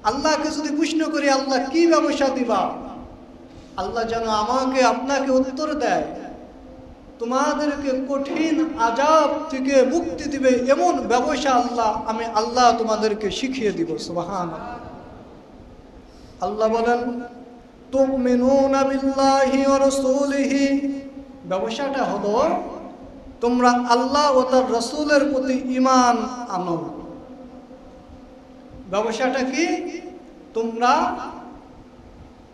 আল্লাহকে যদি প্রশ্ন করি আল্লাহ কি ব্যবসা দিবা, আল্লাহ যেন আমাকে আপনাকে উত্তর দেয়, তোমাদেরকে কঠিন আযাব থেকে মুক্তি দিবে এমন ব্যবসা আমি আল্লাহ তোমাদেরকে শিখিয়ে দিব। সুবহানাল্লাহ। আল্লাহ বলেন তুমিনুনা বিল্লাহি ওয়া রাসূলিহি, ব্যবসাটা হলো তোমরা আল্লাহ ও তার রাসূলের প্রতি ঈমান আনো। ব্যবসাটা কি? তোমরা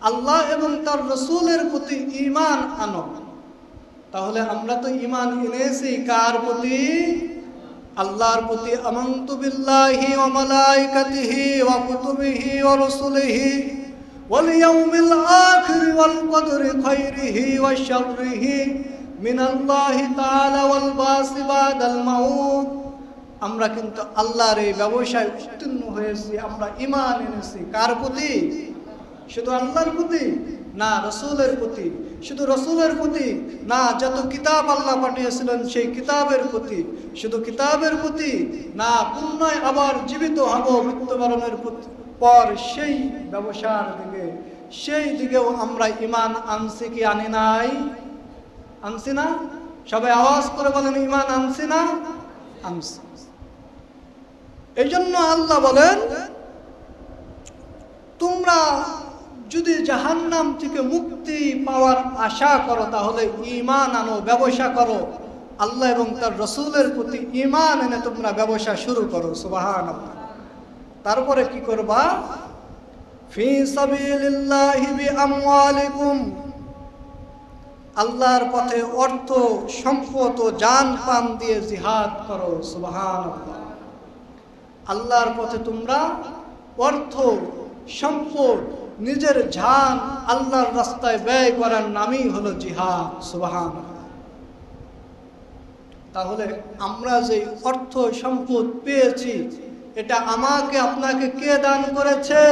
আল্লাহ এবং তার রাসূলের প্রতি ঈমান আনো। তাহলে আমরা তো ঈমান এনেছি কার প্রতি? আল্লাহর প্রতি। আমানতু বিল্লাহি ওয়া মালাইকাতিহি ওয়া কুতুবিহি ওয়া রাসূলিহি ওয়াল ইয়াউমিল আখির ওয়াল কদরি খাইরিহি ওয়া শাররিহি মিনাল্লাহি তাআলা ওয়াল বাসি বাদাল মাউত। আমরা কিন্তু আল্লাহর এই ব্যবসায় উত্তীর্ণ হয়েছি, আমরা ঈমান এনেছি। কার প্রতি? শুধু আল্লাহর প্রতি না, রাসূলের প্রতি। শুধু রাসূলের প্রতি না, যত কিতাব আল্লাহ পাঠিয়েছিলেন সেই কিতাবের প্রতি। শুধু কিতাবের প্রতি না, পুনরায় আবার জীবিত হব মৃত্যুবরণের পর সেই ব্যবসার দিকে, সেই দিকেও আমরা ঈমান আনছি কি আনি নাই? আনছি না? সবাই আওয়াজ করে বলেন ঈমান আনছি না? আনছি। এই জন্য আল্লাহ বলেন তোমরা যদি জাহান্নাম থেকে মুক্তি পাওয়ার আশা করো তাহলে ঈমান আনো, ব্যবসা করো। আল্লাহ এবং তার রাসূলের প্রতি ঈমান এনে তোমরা ব্যবসা শুরু করো। সুবহানাল্লাহ। তারপরে কি করবা? ফি সাবিলিল্লাহি বিআমওয়ালিকুম, আল্লাহর পথে অর্থ সম্পদ ও জান প্রাণ দিয়ে জিহাদ করো। সুবহানাল্লাহ। আল্লাহর পথে তোমরা অর্থ সম্পদ নিজের জান আল্লাহর রাস্তায় ব্যয় করার নামই হলো জিহাদ। সুবহানাল্লাহ। তাহলে আমরা যে অর্থ সম্পদ পেয়েছি এটা আমাকে আপনাকে কে দান করেছে?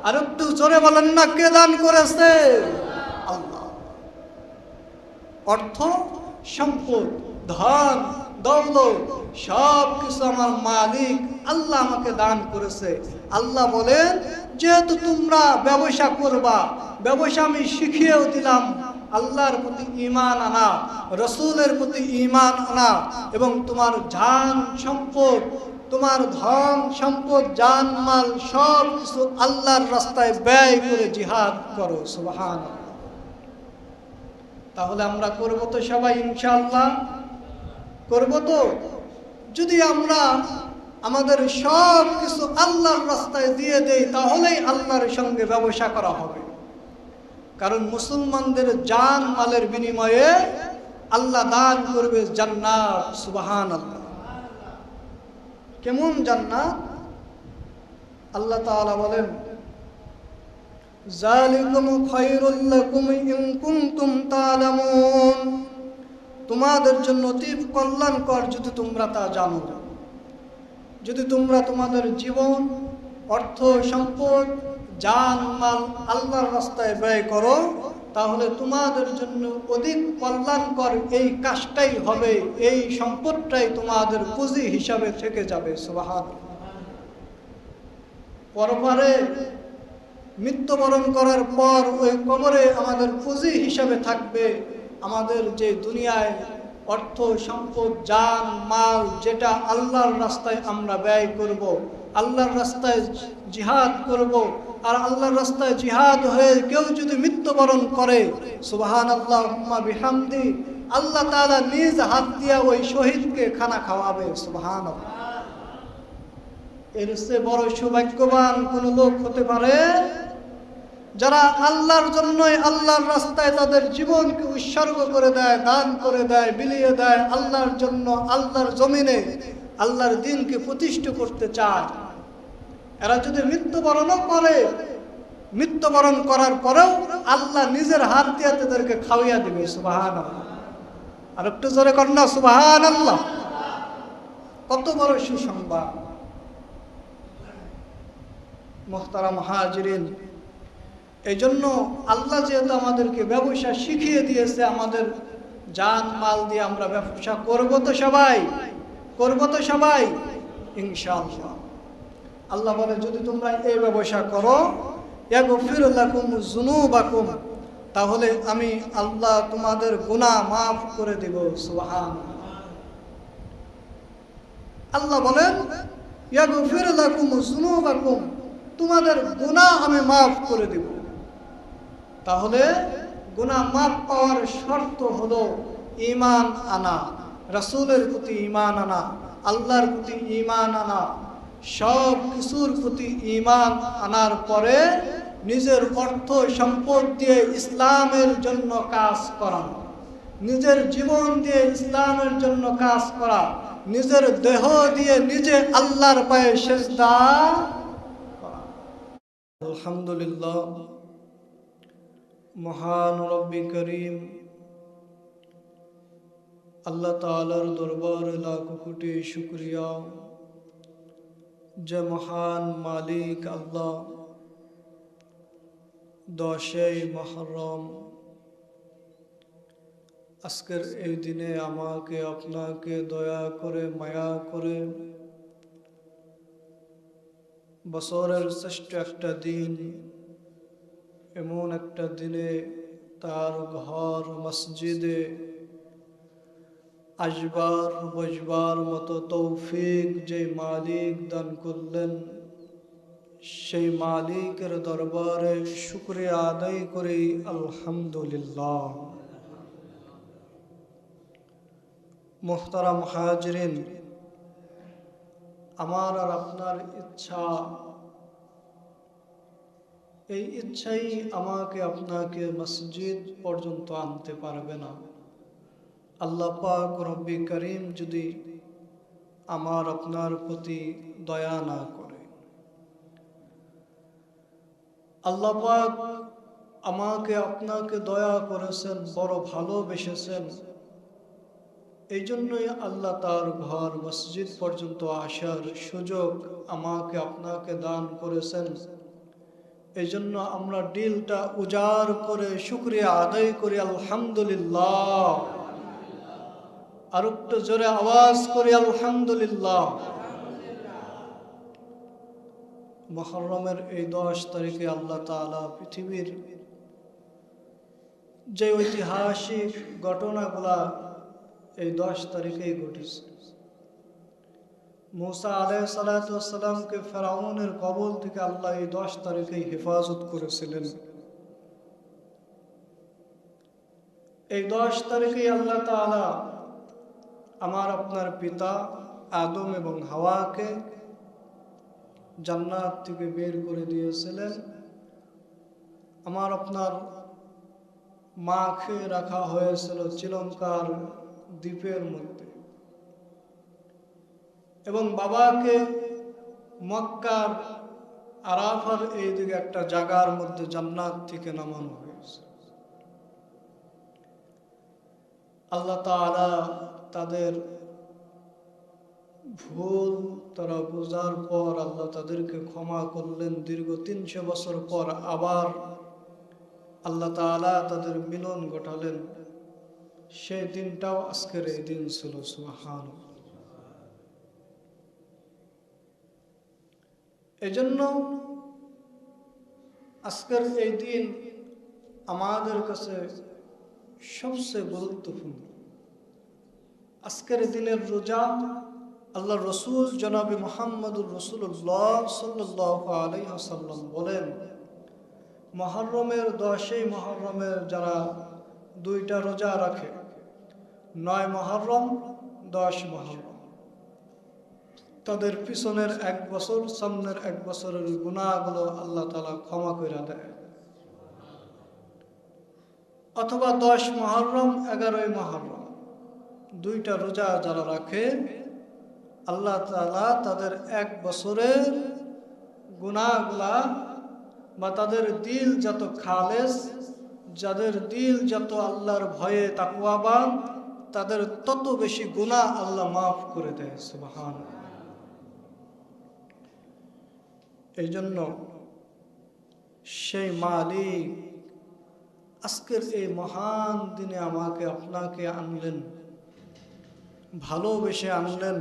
আর একটু জোরে বলেন না, কে দান করেছে? আল্লাহ। অর্থ সম্পদ ধন দৌলত সব কিছু আমার মালিক আল্লাহ আমাকে দান করেছে। আল্লাহ বলেন যেহেতু তোমরা ব্যবসা করবা, ব্যবসা আমি শিখিয়েও দিলাম। আল্লাহর প্রতি ঈমান আনা, রাসূলের প্রতি ঈমান আনা এবং তোমার জান সম্পদ, তোমার ধন সম্পদ জান মাল সব কিছু আল্লাহর রাস্তায় ব্যয় করে জিহাদ করো। সুবহানাল্লাহ। তাহলে আমরা করব তো সবাই ইনশাআল্লাহ? করব তো? যদি আমরা আমাদের সব কিছু আল্লাহর রাস্তায় দিয়ে দেই তাহলেই আল্লাহর সঙ্গে ব্যবসা করা হবে। কারণ মুসলমানদের জান মালের বিনিময়ে আল্লাহ দান করবে জান্নাত। সুবহানাল্লাহ। কেমন জান্নাত? আল্লাহ তাআলা বলেন যালিকুম খায়রুল লাকুম ইন কুনতুম তা'লামুন, তোমাদের জন্য অতি কল্যাণকর যদি তোমরা তা জানো। যদি তোমরা তোমাদের জীবন অর্থ সম্পদ জান মাল আল্লাহর রাস্তায় ব্যয় করো তাহলে তোমাদের জন্য অধিক কল্যাণকর এই কাজটাই হবে, এই সম্পদটাই তোমাদের পুঁজি হিসাবে থেকে যাবে। সুবহানাল্লাহ। পরপরে মৃত্যুবরণ করার পর ওই কবরে আমাদের পুঁজি হিসাবে থাকবে আমাদের যে দুনিয়ায় অর্থ সম্পদ জান মাল, যেটা আল্লাহর রাস্তায় আমরা ব্যয় করব, আল্লাহর রাস্তায় জিহাদ করব। আর আল্লাহর রাস্তায় জিহাদ হয়ে কেউ যদি মৃত্যুবরণ করে, সুবহানাল্লাহুম্মা বিহামদি, আল্লাহ তাআলা নিজ হাত দিয়া ওই শহীদকে খানা খাওয়াবে। সুবহানাল্লাহ। এর চেয়ে বড় সৌভাগ্যবান কোন লোক হতে পারে? যারা আল্লাহর জন্যই আল্লাহর রাস্তায় তাদের জীবনকে উৎসর্গ করে দেয়, দান করে দেয়, বিলিয়ে দেয় আল্লাহর জন্য, আল্লাহর জমিনে আল্লাহর দ্বীনকে প্রতিষ্ঠা করতে চায়। এরা যদি মৃত্যুবরণও করে, মৃত্যুবরণ করার পরেও আল্লাহ নিজের হাত দিয়ে তাদেরকে খাওয়াইয়া দিবে। সুবহানাল্লাহ। আর একটু জোরে কর না সুবহানাল্লাহ। কত বড় সুসংবাদ। মুহতারাম হাজিরিন, এই জন্য আল্লাহ যেহেতু আমাদেরকে ব্যবসা শিখিয়ে দিয়েছে, আমাদের জান মাল দিয়ে আমরা ব্যবসা করব তো সবাই? করব তো সবাই ইনশাআল্লাহ। আল্লাহ বলে যদি তোমরা এই ব্যবসা করো ইয়াগফির লাকুম যুনুবাকুম, তাহলে আমি আল্লাহ তোমাদের গুনাহ মাফ করে দেব। সুবহানাল্লাহ। আল্লাহ বলেন ইয়াগফির লাকুম যুনুবাকুম, তোমাদের গুনাহ আমি মাফ করে দেব। তাহলে গুনাহ মাফ পাওয়ার শর্ত হলো ঈমান আনা, রাসূলের প্রতি ঈমান আনা, আল্লাহর প্রতি ঈমান আনা, সব কিছুর প্রতি ঈমান আনার পরে নিজের অর্থ সম্পদ দিয়ে ইসলামের জন্য কাজ করা, নিজের জীবন দিয়ে ইসলামের জন্য কাজ করা, নিজের দেহ দিয়ে নিজে আল্লাহর পায়ে সিজদা করা। আলহামদুলিল্লাহ, মহান রব্বি করিম আল্লাহ তাআলার দরবারে লাখো কোটি শুকরিয়া যে মহান মালিক আল্লাহ 10 মুহররম আজকের এই দিনে আমাকে আপনাকে দয়া করে মায়া করে বছরের শ্রেষ্ঠ একটা দিন, এমন একটা দিনে তার ঘর মসজিদে আসবার বসবার মতো তৌফিক যে মালিক দান করলেন, সেই মালিকের দরবারে শুকরিয়া আদায় করি আলহামদুলিল্লাহ। মুহতারাম হাজরিন, আমার আর আপনার ইচ্ছা, এই ইচ্ছাই আমাকে আপনাকে মসজিদ পর্যন্ত আনতে পারবে না। আল্লাহ পাক রব্বি করিম যদি আমার আপনার প্রতি দয়া না করে, আল্লাহ পাক আমাকে আপনাকে দয়া করেছেন, বড় ভালোবেসেছেন, এই জন্যই আল্লাহ তার ঘর মসজিদ পর্যন্ত আসার সুযোগ আমাকে আপনাকে দান করেছেন। এই জন্য আমরা দিলটা উজাড় করে শুকরিয়া আদায় করি আলহামদুলিল্লাহ। আর একটু জোরে আওয়াজ করি আলহামদুলিল্লাহ। মুহররমের এই 10 তারিখে আল্লাহ তাআলা পৃথিবীর যে ঐতিহাসিক ঘটনাগুলা এই 10 তারিখেই ঘটেছে। মুসা আলাইহিস সালাতু ওয়াস সালামকে ফেরাউনের কবল থেকে আল্লাহ এই 10 তারিখেই হেফাজত করেছিলেন। এই 10 তারিখেই আল্লাহ তাআলা আমার আপনার পিতা আদম এবং হাওয়াকে জান্নাত থেকে বের করে দিয়েছিলেন। আমার আপনার মাকে রাখা হয়েছিল শ্রীলঙ্কার দ্বীপের মধ্যে, এবং বাবাকে মক্কার আরাফার এই দিকে একটা জায়গার মধ্যে জান্নাত থেকে নামানো হয়েছে। আল্লাহ তাআলা তাদের ভুল তারা বোঝার পর আল্লাহ তাদেরকে ক্ষমা করলেন। দীর্ঘ 300 বছর পর আবার আল্লাহ তাআলা তাদের মিলন ঘটালেন। সেই দিনটাও আজকের এই দিন ছিল। সুবহানাল্লাহ। এজন্য আজকের এই দিন আমাদের কাছে সবচেয়ে গুরুত্বপূর্ণ। আজকের দিনের রোজা আল্লাহ রসুল জনাবে মুহাম্মদুর রাসূলুল্লাহ সাল্লাল্লাহু আলাইহি ওয়াসাল্লাম বলেন, মুহররমের 10 মুহররমের যারা 2টা রোজা রাখে, 9 মুহররম 10 মুহররম, তাদের পিছনের 1 বছর সামনের 1 বছরের গুনাহগুলো আল্লাহ তাআলা ক্ষমা করে দেয়। অথবা 10 মুহররম 11 মুহররম 2টা রোজা যারা রাখে, আল্লাহ তাআলা তাদের 1 বছরের গুনাহগুলা বা তাদের দিল যত খালেস, যাদের দিল যত আল্লাহর ভয়ে তাকওয়াবান, তাদের তত বেশি গুনাহ আল্লাহ মাফ করে দেয়। সুবহানাল্লাহ। এই জন্য সেই মালিক আজকের এই মহান দিনে আমাকে আপনাকে আনলেন, ভালোবেসে আনলেন।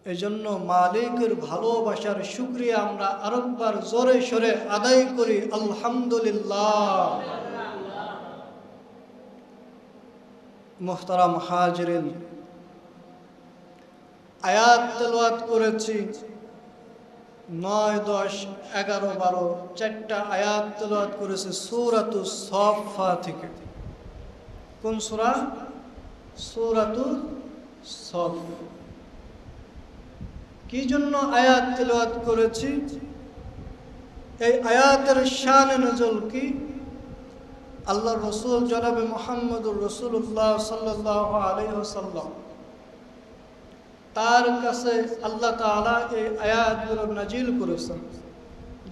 এজন্য মালিকের ভালোবাসার শুকরিয়া আমরা আরেকবার জোরে সোরে আদায় করি, আলহামদুলিল্লাহ। মুহতারাম হাজিরিন, আয়াত তেলাওয়াত করেছি 9, 10, 11, 12 চারটা আয়াত তেলাওয়াত করেছে সূরাতুস সাফফাত থেকে। কোন সূরা? সূরাতুস সাফফাত। কি জন্য আয়াত তেলাওয়াত করেছি? এই আয়াতের শান নজুল কি? আল্লাহর রাসূল জনাবে মুহাম্মদুর রাসূলুল্লাহ সাল্লাল্লাহু আলাইহি ওয়াসাল্লাম, তার কাছে আল্লাহ তাআলা এই আয়াতগুলো নাজিল করেছেন,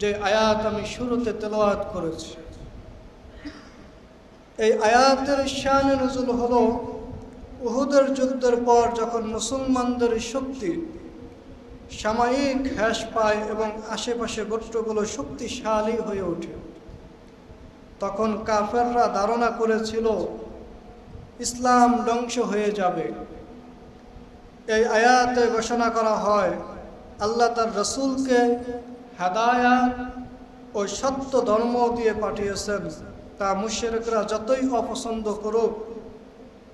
যে আয়াত আমি শুরুতে তেলাওয়াত করেছি। এই আয়াতের শান নজুল হলো উহুদের যুদ্ধের পর যখন মুসলমানদের শক্তি সাময়িক হ্রাস পায় এবং আশেপাশে গোত্রগুলো শক্তিশালী হয়ে ওঠে, তখন কাফেররা ধারণা করেছিল ইসলাম ধ্বংস হয়ে যাবে। এই আয়াতে ঘোষণা করা হয় আল্লাহ তার রাসূলকে হেদায়াত ও সত্য ধর্ম দিয়ে পাঠিয়েছেন, তা মুশরিকরা যতই অপছন্দ করুক,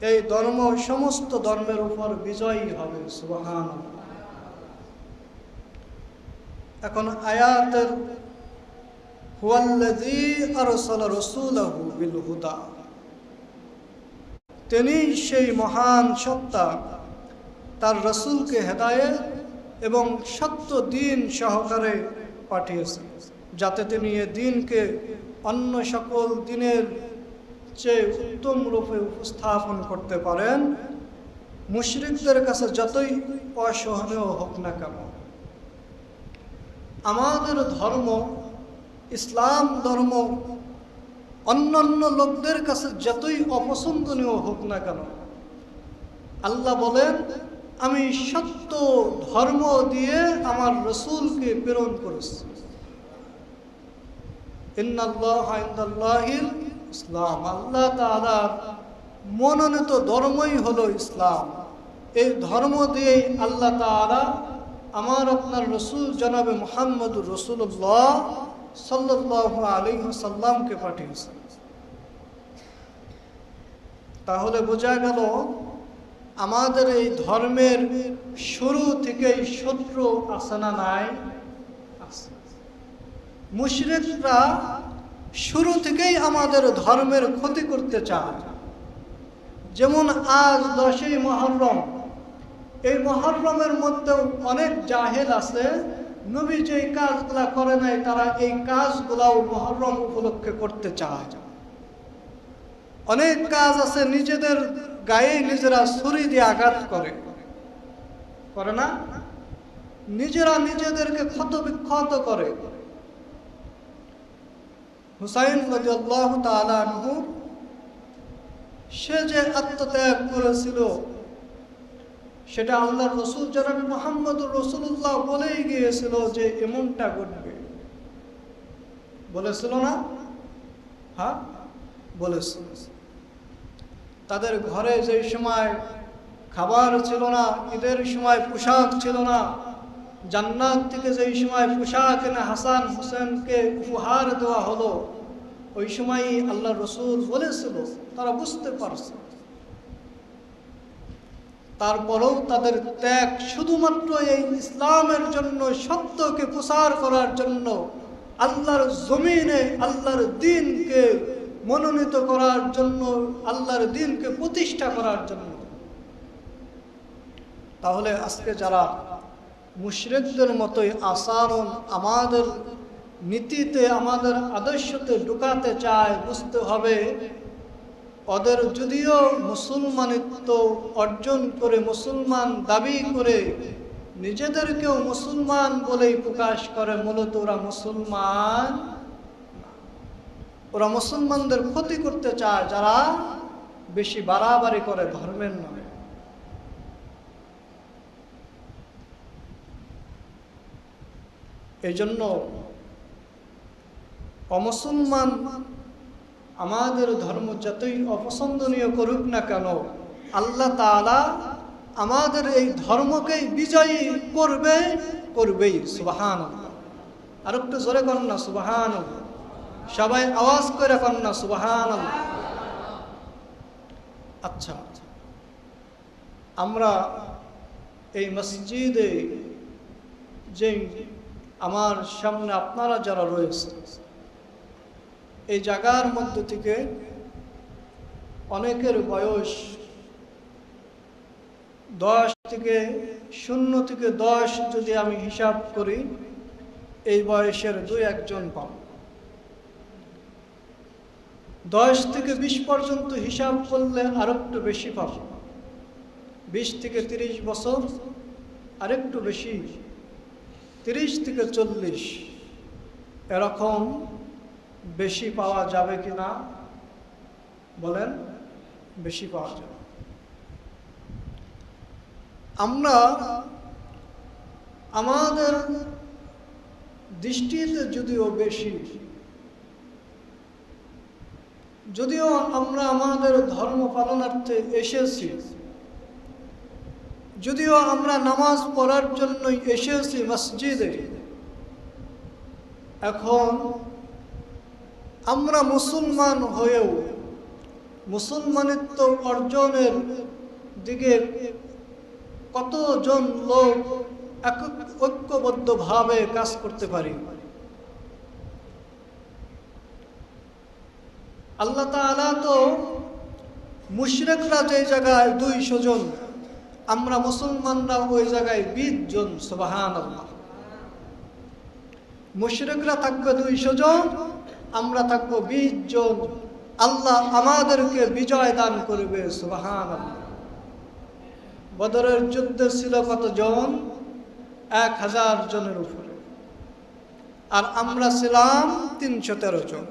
এই ধর্ম সমস্ত ধর্মের উপর বিজয়ী হবে। সুবহানাল্লাহ। এখন আয়াতের হুয়াল্লাযী আরসালা রাসূলাহু বিল হুদা, তিনি সেই মহান সত্তা তার রাসূলকে হেদায়েত এবং সত্য দ্বীন সহকারে পাঠিয়েছেন, যাতে তিনি এই দ্বীনকে অন্য সকল দ্বীনের চেয়ে উত্তম রূপে উপস্থাপন করতে পারেন, মুশরিকদের কাছে যতই অসহনীয় হোক না কেন। আমাদের ধর্ম, ইসলাম ধর্ম অন্যান্য লোকদের কাছে যতই অপছন্দনীয় হোক না কেন, আল্লাহ বলেন আমি সত্য ধর্ম দিয়ে আমার রাসূলকে প্রেরণ করেছি। ইন্নাল্লাহা ইনদাল্লাহিল ইসলাম, আল্লাহ তাআলার মনোনীত ধর্মই হলো ইসলাম। এই ধর্ম দিয়েই আল্লাহ তাআলা আমার আপনার রাসূল জনাবে মুহাম্মদুর রাসূলুল্লাহ সাল্লাল্লাহু আলাইহি ওয়াসাল্লামকে পাঠিয়েছেন। তাহলে বোঝা গেল আমাদের এই ধর্মের শুরু থেকেই শত্রু আছে না নাই? মুশরিকরা শুরু থেকেই আমাদের ধর্মের ক্ষতি করতে চায়। যেমন আজ 10ই মুহররম, এই মুহররমের মধ্যেও অনেক জাহেল আছে, নবী যে কাজগুলা করে নাই তারা এই কাজগুলাও মুহররম উপলক্ষে করতে চায়। অনেক কাজ আছে নিজেদের গায়ে নিজেরা ছুরি দিয়ে আঘাত করে না, নিজেরা নিজেদেরকে ক্ষত বিক্ষত করে। হুসাইন রাদিয়াল্লাহু তাআলা আনহু, সে যে আত্মত্যাগ করেছিল সেটা আল্লাহর রাসূল জনাবে মুহাম্মদুর রাসূলুল্লাহ বলেই গিয়েছিল যে এমনটা ঘটবে। বলেছিল না? হ্যাঁ বলেছিল। তাদের ঘরে যে সময় খাবার ছিল না, ঈদের সময় পোশাক ছিল না, জান্নাত থেকে যে সময় পোশাক এনে হাসান হোসেনকে উপহার দেওয়া হলো, ওই সময়ই আল্লাহর রাসূল বলেছিল, তারা বুঝতে পারছে। তারপরেও তাদের ত্যাগ শুধুমাত্র এই ইসলামের জন্য, সত্যকে প্রচার করার জন্য, আল্লাহর জমিনে আল্লাহর দ্বীনকে মনোনীত করার জন্য, আল্লাহর দ্বীনকে প্রতিষ্ঠা করার জন্য। তাহলে আজকে যারা মুশরিকদের মতোই আচরণ আমাদের নীতিতে, আমাদের আদর্শতে ঢুকাতে চায়, বুঝতে হবে ওদের যদিও মুসলমানিত্ব অর্জন করে, মুসলমান দাবি করে, নিজেদেরকেও মুসলমান বলেই প্রকাশ করে, মূলত ওরা মুসলমান, ওরা মুসলমানদের ক্ষতি করতে চায় যারা বেশি বাড়াবাড়ি করে ধর্মের নামে। এই জন্য অমুসলমান আমাদের ধর্ম যতই অপছন্দনীয় করুক না কেন, আল্লাহ তাআলা আমাদের এই ধর্মকেই বিজয়ী করবেই। সুবহানাল্লাহ। আর একটু জোরে করেন না সুবহানাল্লাহ। সবাই আওয়াজ করে করেন না সুবহানাল্লাহ। আচ্ছা, আমরা এই মসজিদে যে আমার সামনে আপনারা যারা রয়েছে, এই জায়গার মধ্য থেকে অনেকের বয়স 0 থেকে 10 যদি আমি হিসাব করি, এই বয়সের 2-1 পাব। 10 থেকে 20 পর্যন্ত হিসাব করলে আরেকটু বেশি পাব। 20 থেকে 30 বছর আরেকটু বেশি, 30 থেকে 40 এরকম বেশি পাওয়া যাবে কিনা বলেন? বেশি পাওয়া যাবে। আমরা আমাদের দৃষ্টিতে যদিও বেশি, যদিও আমরা আমাদের ধর্ম পালনার্থে এসেছি, যদিও আমরা নামাজ পড়ার জন্যই এসেছি মসজিদে, এখন আমরা মুসলমান হয়েও মুসলমানিত্ব অর্জনের দিকে কতজন লোক ঐক্যবদ্ধভাবে কাজ করতে পারি? আল্লাহ তাআলা তো মুশরিকরা যে জায়গায় 200 জন, আমরা মুসলমানরা ওই জায়গায় 20 জন। সুবহানাল্লাহ। মুশরিকরা থাকবে 200 জন, আমরা থাকবো 20 জন। আল্লাহ আমাদেরকে বিজয় দান করবে। সুবহানাল্লাহ। বদরের যুদ্ধে ছিল কতজন? 1000 জনের উপরে, আর আমরা ছিলাম 313 জন।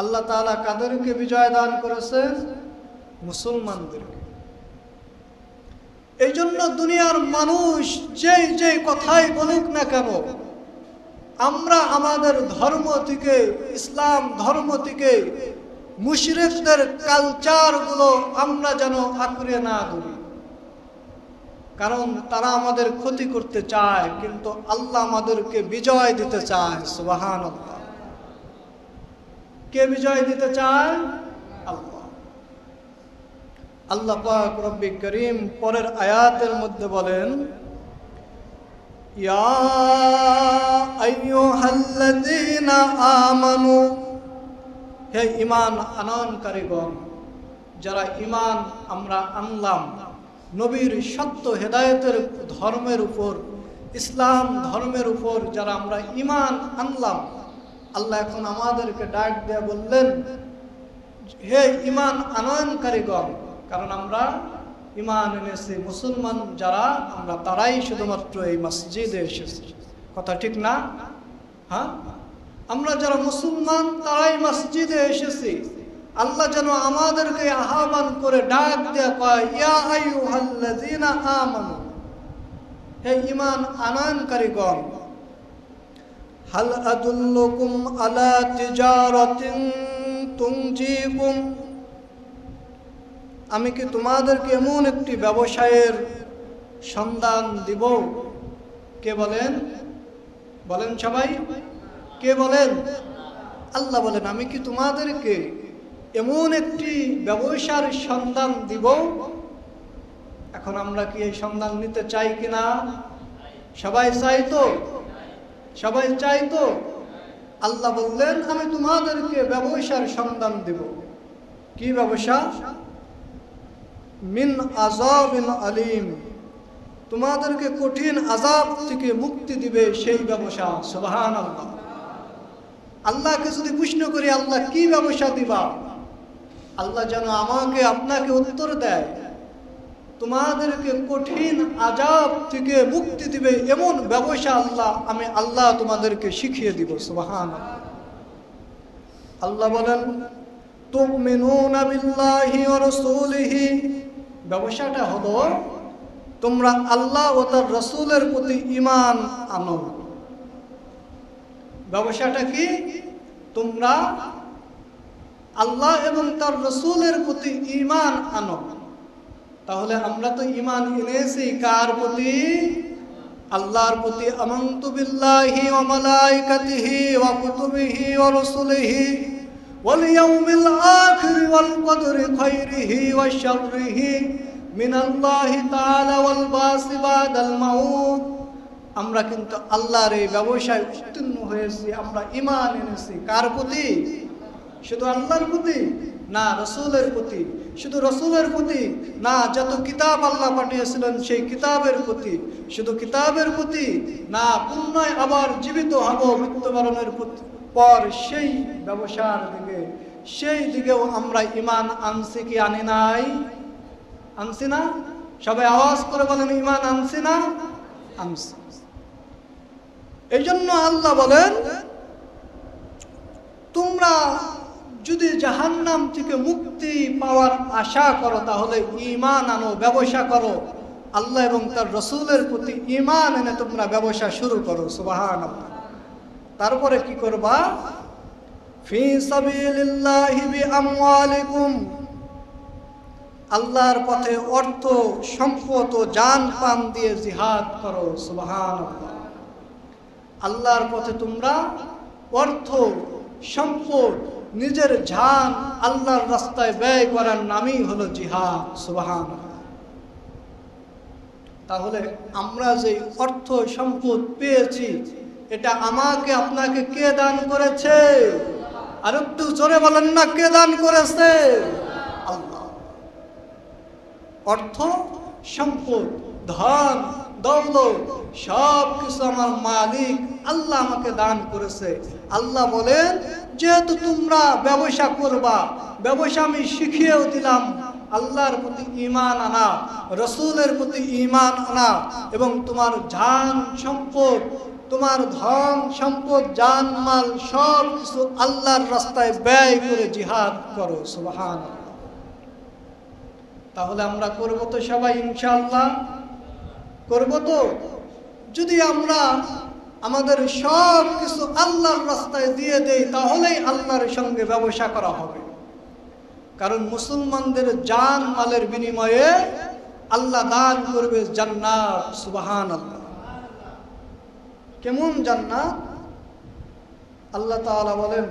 আল্লাহ তাআলা কাদেরকে বিজয় দান করেছেন? মুসলমানদেরকে। এই জন্য দুনিয়ার মানুষ যে কথাই বলুক না কেন, আমরা আমাদের ধর্ম থেকে, ইসলাম ধর্ম থেকে মুশরিকদের কালচারগুলো আমরা যেন আঁকড়ে না ধরি। কারণ তারা আমাদের ক্ষতি করতে চায়, কিন্তু আল্লাহ আমাদেরকে বিজয় দিতে চায়। সুবহানাল্লাহ। কে বিজয় দিতে চায়? আল্লাহ। আল্লাহ পাক রব্বি করিম পরের আয়াতের মধ্যে বলেন, ইয়া আইয়ুহাল্লাযীনা আমানু, হে ঈমান আনয়নকারীগণ, যারা ঈমান আমরা আনলাম নবীর সত্য হেদায়েতের ধর্মের উপর, ইসলাম ধর্মের উপর যারা আমরা ঈমান আনলাম, আল্লাহ এখন আমাদেরকে ডাক দিয়ে বললেন, হে ঈমান আনয়নকারীগণ, কারণ আমরা ঈমান এনেছি, মুসলমান যারা আমরা তারাই শুধুমাত্র এই মসজিদে এসেছি। কথা ঠিক না? হ্যাঁ, আমরা যারা মুসলমান তারাই মসজিদে এসেছি। আল্লাহ যেন আমাদেরকে আহ্বান করে ডাক দিয়ে কয়, ইয়া আইয়ুহাল্লাযীনা আমানু, হে ঈমান আনয়নকারীগণ, হাল আদুল্লুকুম আলা তিজারাতিন তুনজিকুম, আমি কি তোমাদেরকে এমন একটি ব্যবসায়ের সন্ধান দিব? কে বলেন? বলেন সবাই, কে বলেন? আল্লাহ বলেন, আমি কি তোমাদেরকে এমন একটি ব্যবসার সন্ধান দিব? এখন আমরা কি এই সন্ধান নিতে চাই কিনা? সবাই চাই তো? সবাই চাই তো? আল্লাহ বললেন, আমি তোমাদেরকে ব্যবসার সন্ধান দিব। কি ব্যবসা? মিন আযাবিন আলিম, তোমাদেরকে কঠিন আযাব থেকে মুক্তি দিবে সেই ব্যবসা। সুবহানাল্লাহ। আল্লাহকে যদি প্রশ্ন করি, আল্লাহ কি ব্যবসা দিবা, আল্লাহ যেন আমাকে আপনাকে উত্তর দেয়, তোমাদেরকে কঠিন আযাব থেকে মুক্তি দিবে এমন ব্যবসা আমি আল্লাহ তোমাদেরকে শিখিয়ে দিব। সুবহানাল্লাহ। আল্লাহ বলেন, তুমিনুনা বিল্লাহি ওয়া রাসূলিহি, ব্যবসাটা হলো তোমরা আল্লাহ ও তার রাসূলের প্রতি ঈমান আনো। ব্যবসাটা কি? তোমরা আল্লাহ এবং তার রাসূলের প্রতি ঈমান আনো। তাহলে আমরা তো ঈমান এনেছি কার প্রতি? আল্লাহর প্রতি। আমানতু বিল্লাহি ওয়া মালাইকাতিহি ওয়া কুতুবিহি ওয়া রাসূলিহি ওয়াল ইয়াউমিল আখির ওয়াল কদরি খাইরিহি ওয়া শাররিহি মিনাল্লাহি তাআলা ওয়াল বাসি বাদাল মাউত। আমরা কিন্তু আল্লাহর এই ব্যবসায় উত্তীর্ণ হয়েছি, আমরা ঈমান এনেছি কার প্রতি? শুধু আল্লাহর প্রতি না, রাসূলের প্রতি। শুধু রাসূলের প্রতি না, যত কিতাব আল্লাহ পাঠিয়েছিলেন সেই কিতাবের প্রতি। শুধু কিতাবের প্রতি না, পুনরায় আবার জীবিত হব মৃত্যুবরণের পর সেই ব্যবসার দিকে, সেই দিকেও আমরা ঈমান আনছি কি আনি নাই? আনছি না? সবাই আওয়াজ করে বলেন, ঈমান আনছি না? আনছি। এই জন্য আল্লাহ বলেন, তোমরা যদি জাহান্নাম থেকে মুক্তি পাওয়ার আশা করো তাহলে ঈমান আনো, ব্যবসা করো। আল্লাহ এবং তার রাসূলের প্রতি ঈমান এনে তোমরা ব্যবসা শুরু করো। সুবহানাল্লাহ। তারপরে কি করবা? ফি সাবিলিল্লাহি বিআমওয়ালিকুম, আল্লাহর পথে অর্থ, সম্পদ ও জান প্রাণ দিয়ে জিহাদ করো। সুবহানাল্লাহ। আল্লাহর পথে তোমরা অর্থ, সম্পদ, নিজের জান আল্লাহর রাস্তায় ব্যয় করার নামই হলো জিহাদ। সুবহানাল্লাহ। তাহলে আমরা যে অর্থ সম্পদ পেয়েছি এটা আমাকে আপনাকে কে দান করেছে? আর একটু জোরে বলেন না, কে দান করেছে? আল্লাহ। অর্থ, সম্পদ, ধন, দৌলত সব কিছু আমার মালিক আল্লাহ আমাকে দান করেছে। আল্লাহ বলেন, যেহেতু তোমরা ব্যবসা করবা, ব্যবসা আমি শিখিয়েও দিলাম। আল্লাহর প্রতি ঈমান আনা, রাসূলের প্রতি ঈমান আনা এবং তোমার জান সম্পদ, তোমার ধন সম্পদ, জান মাল সব কিছু আল্লাহর রাস্তায় ব্যয় করে জিহাদ করো। সুবহানাল্লাহ। তাহলে আমরা করব তো সবাই ইনশাআল্লাহ? করব তো? যদি আমরা আমাদের সব কিছু আল্লাহর রাস্তায় দিয়ে দেই তাহলেই আল্লাহর সঙ্গে ব্যবসা করা হবে। কারণ মুসলমানদের জান মালের বিনিময়ে আল্লাহ দান করবে জান্নাত। সুবহানাল্লাহ। কেমন জান্নাত? আল্লাহ তাআলা বলেন,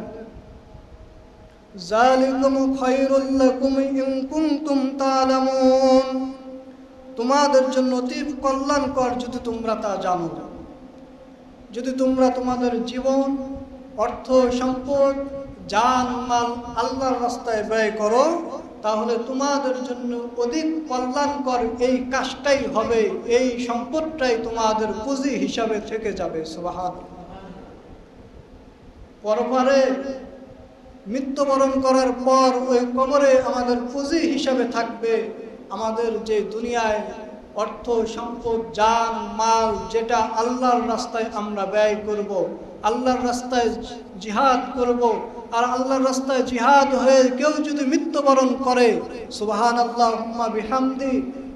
যালিকুম খায়রুল লাকুম ইন কুনতুম তা'লামুন, তোমাদের জন্য অতি কল্যাণকর যদি তোমরা তা জানো। যদি তোমরা তোমাদের জীবন, অর্থ সম্পদ, জান মাল আল্লাহর রাস্তায় ব্যয় করো তাহলে তোমাদের জন্য অধিক কল্যাণকর এই কাজটাই হবে, এই সম্পদটাই তোমাদের পুঁজি হিসাবে থেকে যাবে। সুবহানাল্লাহ। পরপারে মৃত্যুবরণ করার পর ওই কবরে আমাদের পুঁজি হিসাবে থাকবে আমাদের যে দুনিয়ায় অর্থ সম্পদ, জান মাল, যেটা আল্লাহর রাস্তায় আমরা ব্যয় করব, আল্লাহর রাস্তায় জিহাদ করব। আর আল্লাহর রাস্তায় জিহাদ হয়ে কেউ যদি মৃত্যুবরণ করে, সুবহানাল্লাহুম্মা বিহামদি,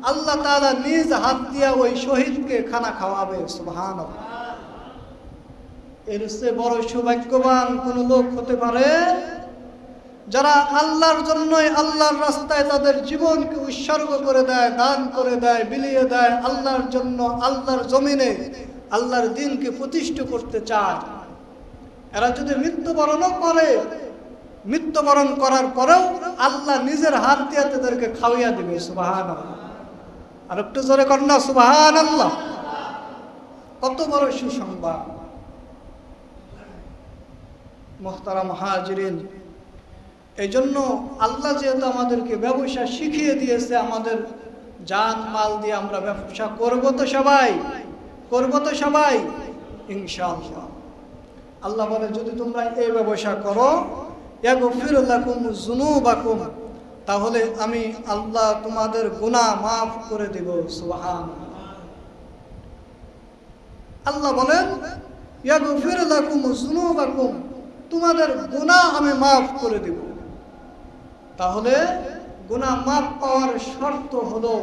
আল্লাহ তাআলা নিজ হাত দিয়া ওই শহীদকে খানা খাওয়াবে। সুবহানাল্লাহ। এর চেয়ে বড় সৌভাগ্যবান কোন লোক হতে পারে? যারা আল্লাহর জন্যই আল্লাহর রাস্তায় তাদের জীবনকে উৎসর্গ করে দেয়, দান করে দেয়, বিলিয়ে দেয়, আল্লাহর জন্য আল্লাহর জমিনে আল্লাহর দ্বীনকে প্রতিষ্ঠা করতে চায়। এরা যদি মৃত্যুবরণও করে, মৃত্যুবরণ করার পরেও আল্লাহ নিজের হাত দিয়ে তাদেরকে খাওয়াইয়া দিবে। সুবহানাল্লাহ। আর একটু জোরে কর না, সুবহানাল্লাহ। কত বড় সুসংবাদ। মুহতারাম হাজিরিন, এই জন্য আল্লাহ যেহেতু আমাদেরকে ব্যবসা শিখিয়ে দিয়েছে, আমাদের জান মাল দিয়ে আমরা ব্যবসা করব তো সবাই? করব তো সবাই ইনশাআল্লাহ। আল্লাহ বলে, যদি তোমরা এই ব্যবসা করো, ইয়াগফির লাকুম যুনুবাকুম, তাহলে আমি আল্লাহ তোমাদের গুনাহ মাফ করে দেব। সুবহানাল্লাহ। আল্লাহ বলেন, ইয়াগফির লাকুম যুনুবাকুম, তোমাদের গুনাহ আমি মাফ করে দেব। তাহলে গুনাহ মাফ পাওয়ার শর্ত হলো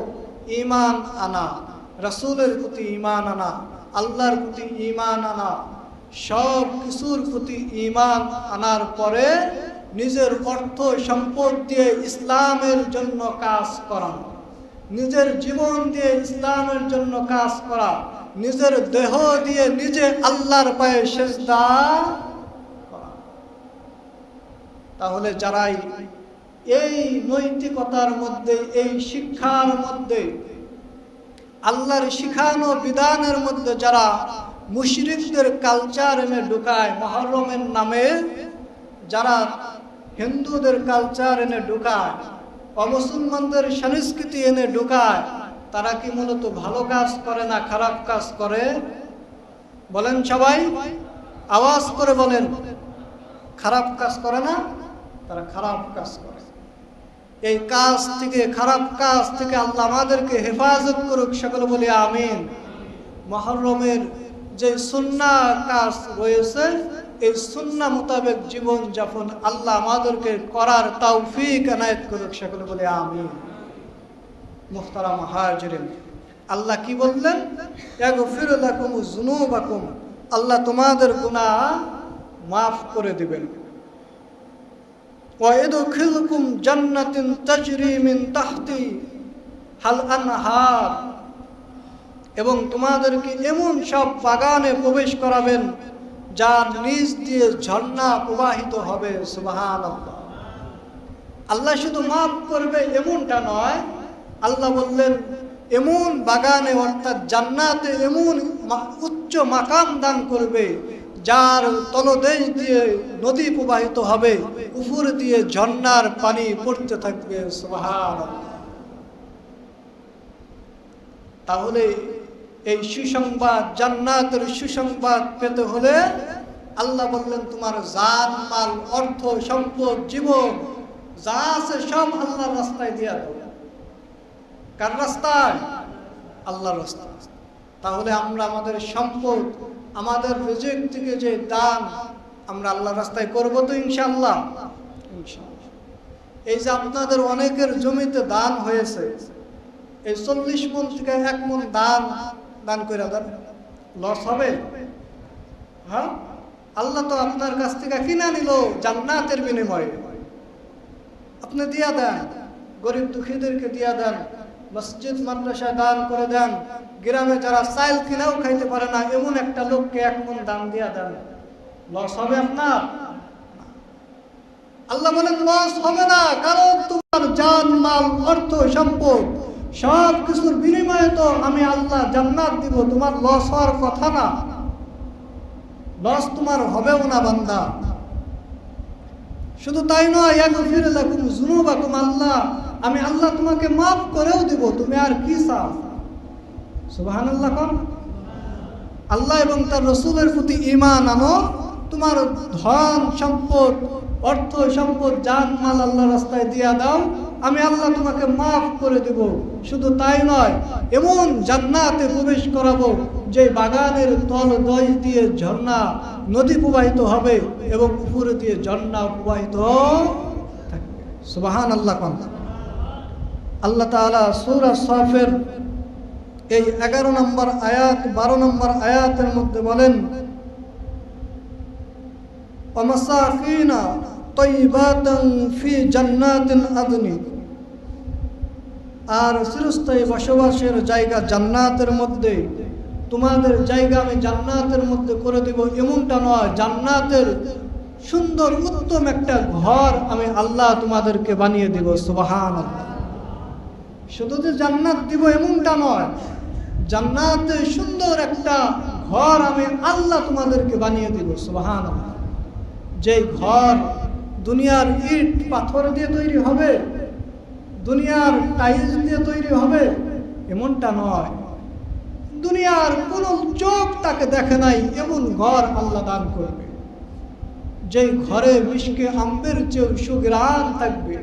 ঈমান আনা, রাসূলের প্রতি ঈমান আনা, আল্লাহর প্রতি ঈমান আনা, সব কিছুর প্রতি ঈমান আনার পরে নিজের অর্থ সম্পদ দিয়ে ইসলামের জন্য কাজ করা। নিজের জীবন দিয়ে ইসলামের জন্য কাজ করা, নিজের দেহ দিয়ে নিজে আল্লাহর পায়ে সেজদা করা। তাহলে যারাই এই নৈতিকতার মধ্যে, এই শিক্ষার মধ্যে, আল্লাহর শিখানো বিধানের মধ্যে যারা মুশরিকদের কালচার এনে ঢুকায়, মুহররমের নামে যারা হিন্দুদের কালচার এনে ঢুকায়, অমুসলমানদের সংস্কৃতি এনে ঢুকায়, তারা কি মূলত ভালো কাজ করে না খারাপ কাজ করে? বলেন সবাই, আওয়াজ করে বলেন। খারাপ কাজ করে না? তারা খারাপ কাজ করে। এই কাজ থেকে, খারাপ কাজ থেকে আল্লাহ আমাদেরকে হেফাজত করুক, সকলে বলি আমিন। মুহররমের যে সুন্নাহ কাজ রয়েছে, এই সুন্নাহ মোতাবেক জীবন যাপন আল্লাহ আমাদেরকে করার তৌফিক এনায়েত করুক, সকলে বলি আমিন। মুহতারাম হাজিরিন, আল্লাহ কি বললেন? ইয়াগফির লাকুম যুনুবাকুম, আল্লাহ তোমাদের গুনাহ মাফ করে দিবেন। ওয়া ইয়াদখিলুকুম জান্নাতিন তাজরি মিন তাহতি হাল আনহার, এবং তোমাদেরকে এমন সব বাগানে প্রবেশ করাবেন যার নিচ দিয়ে ঝর্ণা প্রবাহিত হবে। সুবহানাল্লাহ। আল্লাহ শুধু মাফ করবে এমনটা নয়, আল্লাহ বললেন এমন বাগানে অর্থাৎ জান্নাতে এমন উচ্চ মাকাম দান করবে যার তলদেশ দিয়ে নদী প্রবাহিত হবে, উপর দিয়ে ঝর্ণার পানি পড়তে থাকবে। সুবহানাল্লাহ। তাহলে এই সুসংবাদ, জান্নাতের সুসংবাদ পেতে হলে আল্লাহ বললেন তোমার জান মাল, অর্থ সম্পদ, জীবন যা আছে সব আল্লাহর রাস্তায় দিয়া দাও। কার রাস্তায়? আল্লাহর রাস্তায়। তাহলে আমরা আমাদের সম্পদ, আমাদের রিজিক থেকে যে দান আমরা আল্লাহর রাস্তায় করবো তো ইনশাআল্লাহ। ইনশাআল্লাহ। এই যে আপনাদের অনেকের জমিতে দান হয়েছে, এই 40 মণ থেকে 1 মণ দান করে দেন, লস হবে? হ্যাঁ, আল্লাহ তো আপনার কাছ থেকে কিনা নিল জান্নাতের বিনিময়ে। আপনি দিয়া দেন, গরিব দুঃখীদেরকে দিয়া দেন, মসজিদ মাদ্রাসায় দান করে দেন, গ্রামে যারা চাইল কিনাও খাইতে পারে না এমন একটা লোককে 1 মণ দান দিয়া দেন, লস হবে আপনার? আল্লাহ বলেন লস হবে না, কারণ তোমার জান মাল, অর্থ সম্পদ সব কিছুর বিনিময়ে তো আমি আল্লাহ জান্নাত দিব, তোমার লস হওয়ার কথা না, লস তোমার হবেও না বান্দা। শুধু তাই নয়, ইয়াগফির লাকুম যুনুবাকুম, আল্লাহ আমি আল্লাহ তোমাকে মাফ করেও দিব, তুমি আর কি চাও? সুবহানাল্লাহ। কোন আল্লাহ এবং তার রাসূলের প্রতি ঈমান আনো, তোমার ধন সম্পদ, অর্থ সম্পদ, জান মাল আল্লাহর রাস্তায় দিয়া দাও, আমি আল্লাহ তোমাকে মাফ করে দেব। শুধু তাই নয়, এমন জান্নাতে প্রবেশ করাবো যে বাগানের তলদেশ দিয়ে ঝর্ণা নদী প্রবাহিত হবে এবং উপরে দিয়ে ঝর্ণা প্রবাহিত থাকবে। সুবহানাল্লাহ। আল্লাহ তাআলা সূরা সাফের এই 11 নম্বর আয়াত, 12 নম্বর আয়াতের মধ্যে বলেন ওয়ামাসাকিনা তাইয়িবাতান ফি জান্নাতিন আদনি, আর চিরস্থায়ী বসবাসের জায়গা জান্নাতের মধ্যে, তোমাদের জায়গা আমি জান্নাতের মধ্যে করে দিব এমনটা নয়, জান্নাতের সুন্দর উত্তম একটা ঘর আমি আল্লাহ তোমাদেরকে বানিয়ে দিব। সুবহানাল্লাহ। শুধু যে জান্নাত দিব এমনটা নয়, জান্নাতে সুন্দর একটা ঘর আমি আল্লাহ তোমাদেরকে বানিয়ে দিব। সুবহানাল্লাহ। যে ঘর দুনিয়ার ইট পাথর দিয়ে তৈরি হবে, দুনিয়ার টাইলস দিয়ে তৈরি হবে এমনটা নয়, দুনিয়ার কোন চোখ তাকে দেখে নাই এমন ঘর আল্লাহ দান করবে, যেই ঘরে মিশকে আম্বের চেয়ে সুঘ্রাণ থাকবে,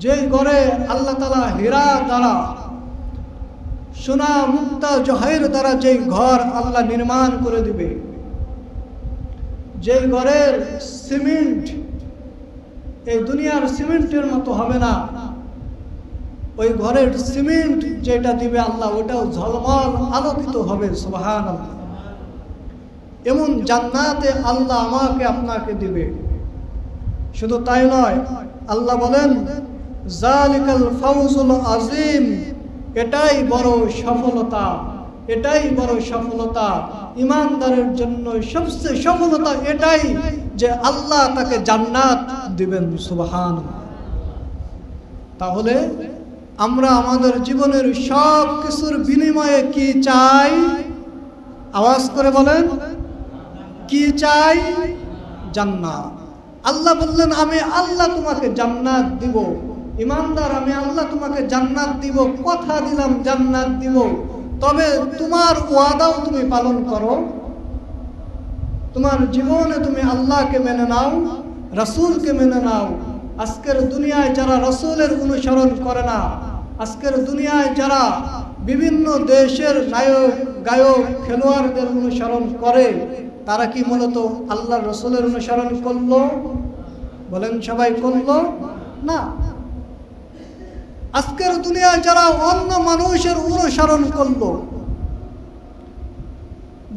যেই ঘরে আল্লাহ তাআলা হীরা দ্বারা, সোনা মুক্তা জহের দ্বারা যেই ঘর আল্লাহ নির্মাণ করে দিবে, যেই ঘরের সিমেন্ট এই দুনিয়ার সিমেন্টের মতো হবে না, ওই ঘরের সিমেন্ট যেটা দিবে আল্লাহ ওটাও ঝলমল আলোকিত হবে। সুবহানাল্লাহ। এমন জান্নাতে আল্লাহ আমাকে আপনাকে দিবে। শুধু তাই নয়, আল্লাহ বলেন জালিকাল ফাউজুল আযীম, এটাই বড় সফলতা, এটাই বড় সফলতা। ঈমানদারের জন্য সবচেয়ে সফলতা এটাই যে আল্লাহ তাকে জান্নাত দিবেন। সুবহানাল্লাহ। তাহলে আমরা আমাদের জীবনের সব কিছুর বিনিময়ে কি চাই? আওয়াজ করে বলেন, কি চাই? জান্নাত। আল্লাহ বললেন, আমি আল্লাহ তোমাকে জান্নাত দিব। ঈমানদার, আমি আল্লাহ তোমাকে জান্নাত দিব, কথা দিলাম জান্নাত দিব, তবে তোমার ওয়াদাও তুমি পালন করো। তোমার জীবনে তুমি আল্লাহকে মেনে নাও, রাসূলকে মেনে নাও। আজকের দুনিয়ায় যারা রাসূলের অনুসরণ করে না, আজকের দুনিয়ায় যারা বিভিন্ন দেশের নায়ক গায়ক খেলোয়াড়দের অনুসরণ করে, তারা কি মূলত আল্লাহর রাসূলের অনুসরণ করলো? বলেন, সবাই করলো না। আজকের দুনিয়ায় যারা অন্য মানুষের অনুসরণ করলো,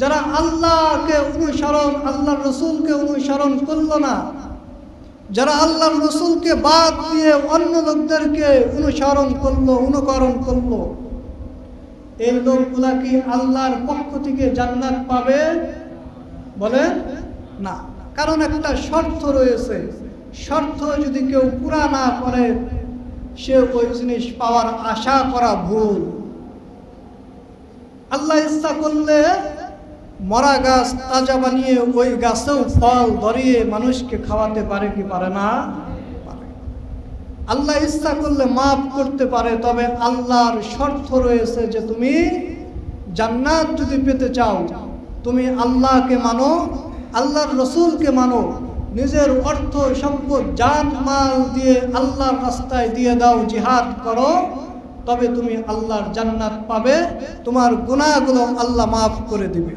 যারা আল্লাহকে অনুসরণ, আল্লাহর রাসূলকে অনুসরণ করলো না, যারা আল্লাহর রাসূলকে বাদ দিয়ে অন্য লোকদেরকে অনুসরণ করলো, অনুকরণ করলো, এই লোকগুলা কি আল্লাহর পক্ষ থেকে জান্নাত পাবে? বলেন না। কারণ একটা শর্ত রয়েছে, শর্ত যদি কেউ পুরা না করে সে ওই জিনিস পাওয়ার আশা করা ভুল। আল্লাহ ইচ্ছা করলে মরা গাছ তাজা বানিয়ে ওই গাছেও ফল ধরিয়ে মানুষকে খাওয়াতে পারে কি পারে না? পারে। আল্লাহ ইচ্ছা করলে মাফ করতে পারে, তবে আল্লাহর শর্ত রয়েছে যে তুমি জান্নাত যদি পেতে চাও, তুমি আল্লাহকে মানো, আল্লাহর রাসূলকে মানো, নিজের অর্থ সম্পদ জান মাল দিয়ে আল্লাহর রাস্তায় দিয়ে দাও, জিহাদ করো, তবে তুমি আল্লাহর জান্নাত পাবে, তোমার গুনাহগুলো আল্লাহ মাফ করে দিবে।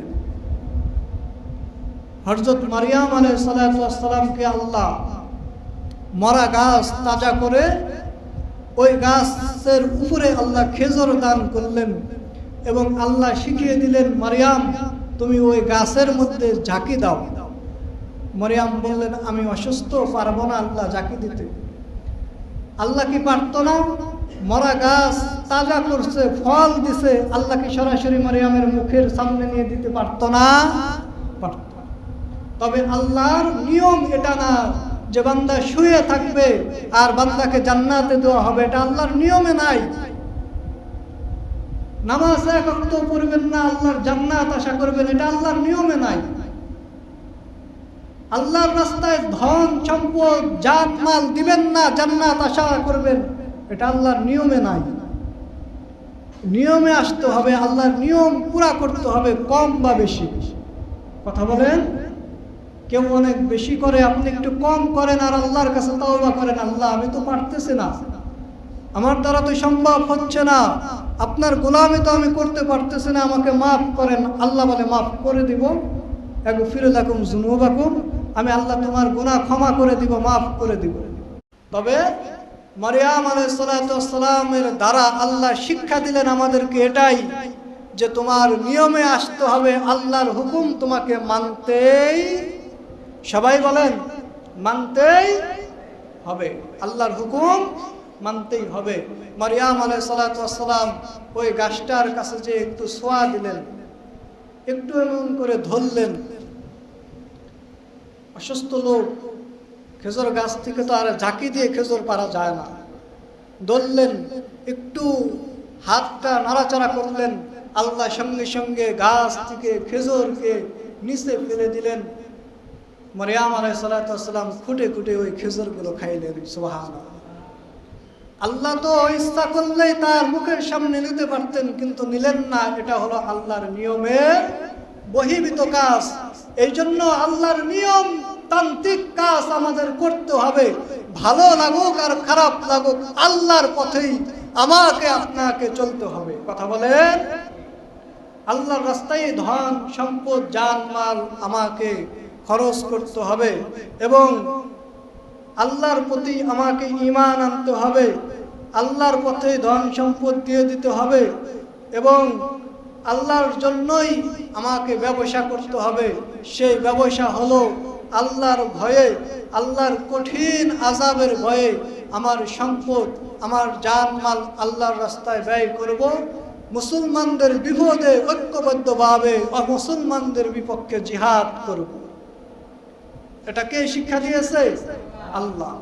হযরত মারিয়াম আলাইহিস সালাতু ওয়াস সালামকে আল্লাহ মরা গাছ তাজা করে ওই গাছের উপরে আল্লাহ খেজুর দান করলেন এবং আল্লাহ শিখিয়ে দিলেন, মারিয়াম তুমি ওই গাছের মধ্যে ঝাঁকি দাও। মারিয়াম বললেন, আমি অসুস্থ, পারবো না আল্লাহ ঝাঁকি দিতে। আল্লাহ কি পারতো না? মরা গাছ তাজা করছে, ফল দিছে, আল্লাহ কি সরাসরি মারিয়ামের মুখের সামনে নিয়ে দিতে পারতো না? পারত। তবে আল্লাহর নিয়ম এটা না যে বান্দা শুয়ে থাকবে আর বান্দাকে জান্নাতে দেওয়া হবে, এটা আল্লাহর নিয়মে নাই। নামাজ এক ওয়াক্ত পড়বেন না, আল্লাহর জান্নাত আশা করবেন, এটা আল্লাহর নিয়মে নাই। আল্লাহর রাস্তায় ধন সম্পদ জান মাল দিবেন না, জান্নাত আশা করবেন, এটা আল্লাহর নিয়মে নাই। নিয়মে আসতে হবে, আল্লাহর নিয়ম পুরা করতে হবে, কম বা বেশি। কথা বলেন, কেউ অনেক বেশি করে, আপনি একটু কম করেন আর আল্লাহর কাছে তাওবা করেন, আল্লাহ আমি তো পারতেছি না, আমার দ্বারা তো সম্ভব হচ্ছে না, আপনার গোলামি তো আমি করতে পারতেছি না, আমাকে মাফ করেন। আল্লাহ বলে, মাফ করে দিব, ইয়াগফিরু লাকুম যুনুবাকুম, আমি আল্লাহ তোমার গুনাহ ক্ষমা করে দিব, মাফ করে দিব। তবে মারিয়াম আলাইহিস সালাতু ওয়াস সালামের দ্বারা আল্লাহ শিক্ষা দিলেন আমাদেরকে এটাই যে তোমার নিয়মে আসতে হবে, আল্লাহর হুকুম তোমাকে মানতেই, সবাই বলেন, মানতেই হবে, আল্লাহর হুকুম মানতেই হবে। মারিয়াম আলাইহিস সালাতু ওয়াস সালাম ওই গাছটার কাছে যে একটু ছোঁয়া দিলেন, একটু এমন করে ধরলেন। অসুস্থ লোক, খেজুর গাছ থেকে তো আর ঝাঁকি দিয়ে খেজুর পারা যায় না, ধরলেন, একটু হাতটা নাড়াচাড়া করলেন, আল্লাহ সঙ্গে সঙ্গে গাছ থেকে খেজুরকে নিচে ফেলে দিলেন। মারিয়াম আলাইহিস সালাতু ওয়াস সালাম খুঁটে খুঁটে ওই খেজুরগুলো খাইলেন। সুবহানাল্লাহ। আল্লাহ তো ইচ্ছা করলেই তার মুখের সামনে নিতে পারতেন, কিন্তু নিলেন না। এটা হলো আল্লাহর নিয়মের বহির্ভূত কাজ। এই জন্য আল্লাহর নিয়ম তান্ত্রিক কাজ আমাদের করতে হবে, ভালো লাগুক আর খারাপ লাগুক, আল্লাহর পথেই আমাকে আপনাকে চলতে হবে। কথা বলেন, আল্লাহর রাস্তায় ধন সম্পদ জান মাল আমাকে খরচ করতে হবে এবং আল্লাহর প্রতি আমাকে ঈমান আনতে হবে, আল্লাহর পথে ধন সম্পদ দিয়ে দিতে হবে এবং আল্লাহর জন্যই আমাকে ব্যবসা করতে হবে। সেই ব্যবসা হলো আল্লাহর ভয়ে, আল্লাহর কঠিন আযাবের ভয়ে আমার সম্পদ, আমার জানমাল আল্লাহর রাস্তায় ব্যয় করব, মুসলমানদের বিপদে ঐক্যবদ্ধভাবে অমুসলমানদের বিপক্ষে জিহাদ করব। এটা কে শিক্ষা দিয়েছে? আল্লাহ।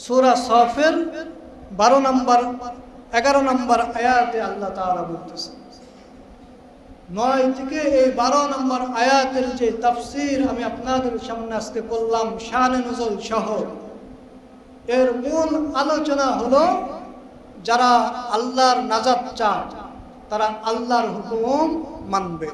সূরা সফের 12 নম্বর 11 নম্বর আয়াতে আল্লাহ তাআলা বলতেছেন। 9 থেকে এই 12 নম্বর আয়াতের যে তাফসীর আমি আপনাদের সামনে আজকে করলাম শানে নুজুল সহ, এর মূল আলোচনা হলো যারা আল্লাহর নাজাত চায় তারা আল্লাহর হুকুম মানবে,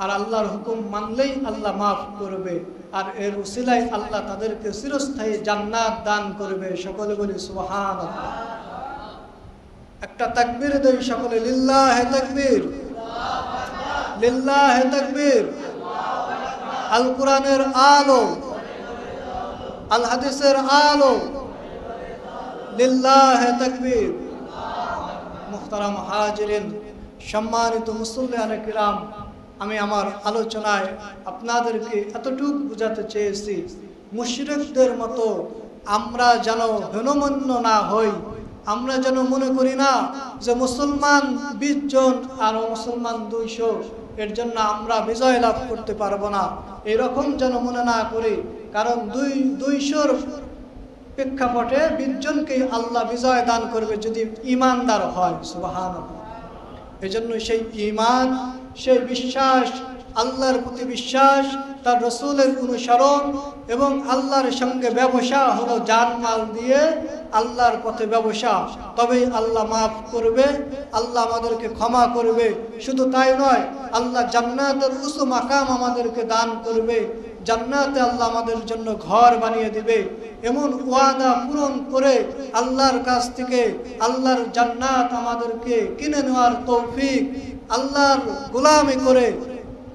আর আল্লাহর হুকুম মানলেই আল্লাহ মাফ করবে, আর এর উসিলায় আল্লাহ তাদেরকে চিরস্থায়ী জান্নাত দান করবে। সকলে বলি সুবহানাল্লাহ। একটা তাকবীর দেই সকলে, লিল্লাহি তাকবীর, লিল্লাহি তাকবীর। আল কোরআনের আলো, আল হাদিসের আলো, লিল্লাহি তাকবীর। মুহতারাম হাজিরিন, সম্মানিত মুসল্লিয়ানে কিরাম, আমি আমার আলোচনায় আপনাদেরকে এতটুকু বুঝাতে চেয়েছি, মুশরিকদের মতো আমরা যেন হীনমন্য না হই। আমরা যেন মনে করি না যে মুসলমান 20 জন আর মুসলমান 200, এর জন্য আমরা বিজয় লাভ করতে পারবো না, এরকম যেন মনে না করি। কারণ 200-র প্রেক্ষাপটে 20 জনকেই আল্লাহ বিজয় দান করবে যদি ঈমানদার হয়। সুবহানাল্লাহ। এজন্য সেই ঈমান, সেই বিশ্বাস, আল্লাহর প্রতি বিশ্বাস, তার রাসূলের অনুসরণ এবং আল্লাহর সঙ্গে ব্যবসা হলো জানমাল দিয়ে আল্লাহর পথে ব্যবসা। তবেই আল্লাহ মাফ করবে, আল্লাহ আমাদেরকে ক্ষমা করবে। শুধু তাই নয়, আল্লাহ জান্নাতের উঁচু মাকাম আমাদেরকে দান করবে। জান্নাতে আল্লাহ আমাদের জন্য ঘর বানিয়ে দিবে। এমন ওয়াদা পূরণ করে আল্লাহর কাছ থেকে আল্লাহর জান্নাত আমাদেরকে কিনে নেওয়ার তৌফিক, আল্লাহর গোলামি করে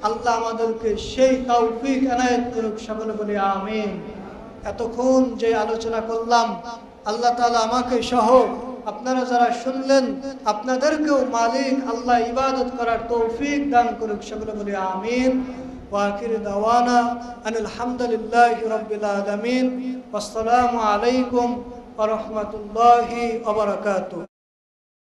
আল্লাহ আমাদেরকে সেই তৌফিক এনায়েত করুক। সকলে বলি আমিন। এতক্ষণ যে আলোচনা করলাম, আল্লাহ তাআলা আমাকে সহ আপনারা যারা শুনলেন আপনাদেরকেও মালিক আল্লাহ ইবাদত করার তৌফিক দান করুক। সকলে বলি আমিন। ওয়া আখির দাওয়ানা আনিল হামদুলিল্লাহি রাব্বিল আলামিন। আসসালামু আলাইকুম ওয়া রাহমাতুল্লাহি ওয়া বারাকাতুহু।